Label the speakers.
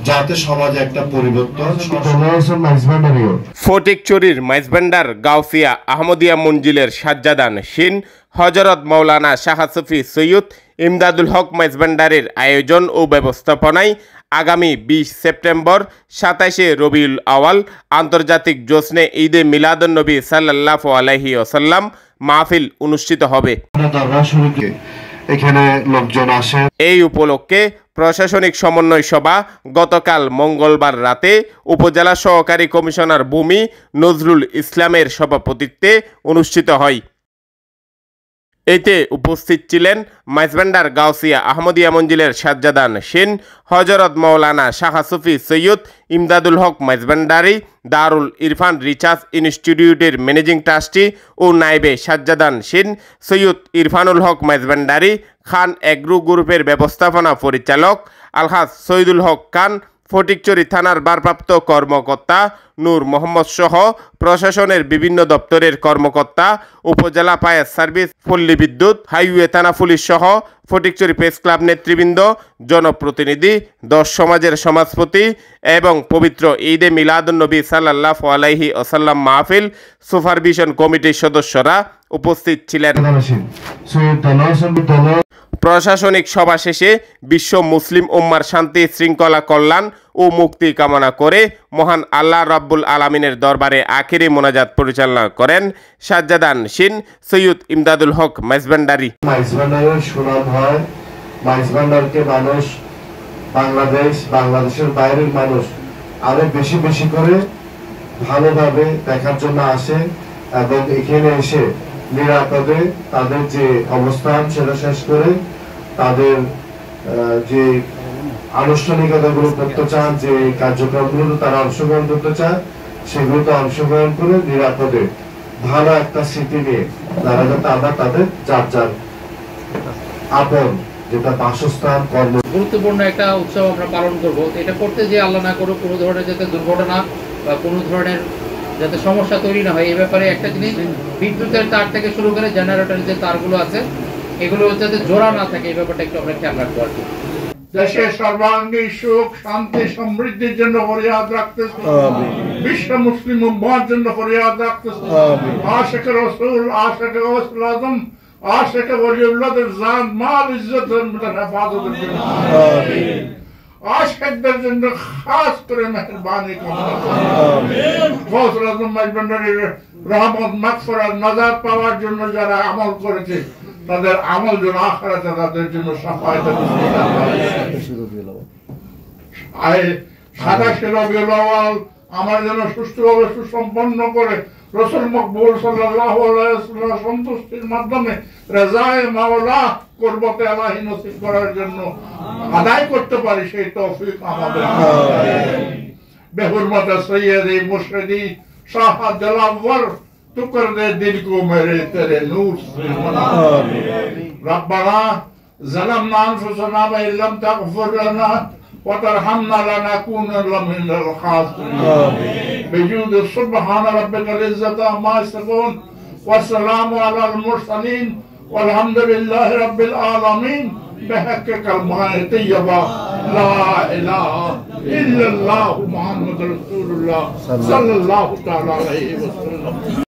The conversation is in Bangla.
Speaker 1: যাতে সমাজে একটা পরিবর্তন।
Speaker 2: ফটিকছড়ির মাইজভান্ডার গাউসিয়া আহমদিয়া মঞ্জিলের সাজ্জাদান শিন হযরত মাওলানা শাহ সুফি সৈয়দ ইমদাদুল হক মাইজভান্ডারের আয়োজন ও ব্যবস্থাপনায় আগামী 20 সেপ্টেম্বর 27 রবিউল আওয়াল আন্তর্জাতিক জোসনে ঈদে মিলাদুন্নবী সাল্লাল্লাহু আলাইহি ওয়াসাল্লাম মাহফিল অনুষ্ঠিত হবে।
Speaker 1: এখানে লোকজন আসে।
Speaker 2: এই উপলক্ষে প্রশাসনিক সমন্বয় সভা গতকাল মঙ্গলবার রাতে উপজেলা সহকারী কমিশনার ভূমি নজরুল ইসলামের সভাপতিত্বে অনুষ্ঠিত হয়। এতে উপস্থিত ছিলেন মাইজভান্ডার গাউসিয়া আহমদিয়া মঞ্জিলের সাজ্জাদান শিন হযরত মাওলানা শাহ সুফি সৈয়দ ইমদাদুল হক মাইজভান্ডারি দারুল ইরফান রিসার্চ ইনস্টিটিউটের ম্যানেজিং ট্রাস্টি ও নায়েবে সাজ্জাদান শিন সৈয়দ ইরফানুল হক মাইজভান্ডারি খান এগ্রো গ্রুপের ব্যবস্থাপনা পরিচালক আলহাজ সৈয়দুল হক খান, ফটিকছড়ি থানার ভারপ্রাপ্ত কর্মকর্তা নূর মোহাম্মদ সহ প্রশাসনের বিভিন্ন দপ্তরের কর্মকর্তা, উপজেলা ফায়ার সার্ভিস, পল্লী বিদ্যুৎ, হাইওয়ে থানা পুলিশ সহ ফটিকছড়ি প্রেস ক্লাব নেতৃবৃন্দ, জনপ্রতিনিধি, 10 সমাজের সমাজপতি এবং পবিত্র ঈদে মিলাদুন্নবী সাল্লাল্লাহু আলাইহি ওয়াসাল্লাম মাহফিল সুপারভিশন কমিটির সদস্যরা উপস্থিত ছিলেন। প্রশাসনিক সভা শেষে বিশ্ব মুসলিম উম্মার শান্তি, শৃঙ্খলা, কল্যাণ ও মুক্তি কামনা করে মহান আল্লাহ রাব্বুল আলামিনের দরবারে আখিরি মোনাজাত পরিচালনা করেন সাজ্জাদান শিন সৈয়দ ইমদাদুল হক মাইজভান্ডারি।
Speaker 1: মাইজভান্ডারের সুনাম হয়। মাইজভান্ডারকে মানুষ বাংলাদেশের বাইরের মানুষ আরো বেশি বেশি করে ভালোভাবে দেখার জন্য আসে এবং এখানে এসে নিরাপদে তাদের যে অবস্থান সেটা শেষ করে তাদের যে আনুষ্ঠানিকতাগুলো করতে চান, যে কার্যক্রমগুলো তারা অংশগ্রহণ করতে চান, সেগুলোতে অংশগ্রহণ করে নিরাপদে ভালো একটা স্মৃতি নিয়ে তারা যাতে আবার তাদের যার যার আপন যেটা বাসস্থান কর্ম।
Speaker 3: গুরুত্বপূর্ণ একটা উৎসব আমরা পালন করব। এটা করতে যে আল্লাহ না করুক কোনো ধরনের যাতে দুর্ঘটনা বা কোনো ধরনের যাতে সমস্যা তৈরি না হয়, এই ব্যাপারে একটা জিনিস, বিদ্যুতের তার থেকে শুরু করে জেনারেটরের যে তারগুলো আছে এগুলো যাতে জোড়া না থাকে, এই ব্যাপারটা একটু আমরা খেয়াল রাখবো আর কি।
Speaker 4: দেশের সর্বাঙ্গীন সুখ, শান্তি, সমৃদ্ধির জন্য ফরিয়াদ রাখতেছি। বিশ্ব মুসলিম উম্মার জন্য ফরিয়াদ রাখতেছি। আশিকে রাসূল, আশিকে গাউসুল আজম, আশিকে ওলিউল্লাহদের জান, মাল, ইজ্জতের হেফাজতের জন্য আমিন। আশিকদের জন্য খাস করে মেহেরবানি কামনা করি। গাউসুল আজম মাইজভান্ডারির রহমত, মাগফিরাত, নাজাত পাওয়ার জন্য যারা আমল করেছে তাদের আমল যেন আখিরাতে তাদের জন্য শাফায়াত আমার যেন সুষ্ঠুভাবে সুসম্পন্ন করে রাসূল মকবুল সাল্লাল্লাহু আলাইহি ওয়াসাল্লাম সন্তুষ্টির মাধ্যমে রাজায়ে মাওলা কুরবতে আলাহি নসিব করার জন্য আদায় করতে পারি, সেই তৌফিক আমাদের। বেহুরমত সৈয়দ মুর্শিদি শাহ দিলাওয়ার तू कर दे दिल को मेरे तेरे नूर से रब्बना ज़लमना अनफुसना व इल्लम तग़फिर लना व तरहमना लनकूनन्ना मिनल ख़ासिरीन बिजूद सुब्हान रब्बिकल इज़्ज़ति अम्मा यसिफून व सलामु अलल मुरसलीन वल्हम्दुलिल्लाहि रब्बिल आलमीन बहक़ कलमाए तय्यबा ला इलाहा इल्लल्लाहु मुहम्मदुर रसूलुल्लाह सल्लल्लाहु तआला अलैहि वसल्लम।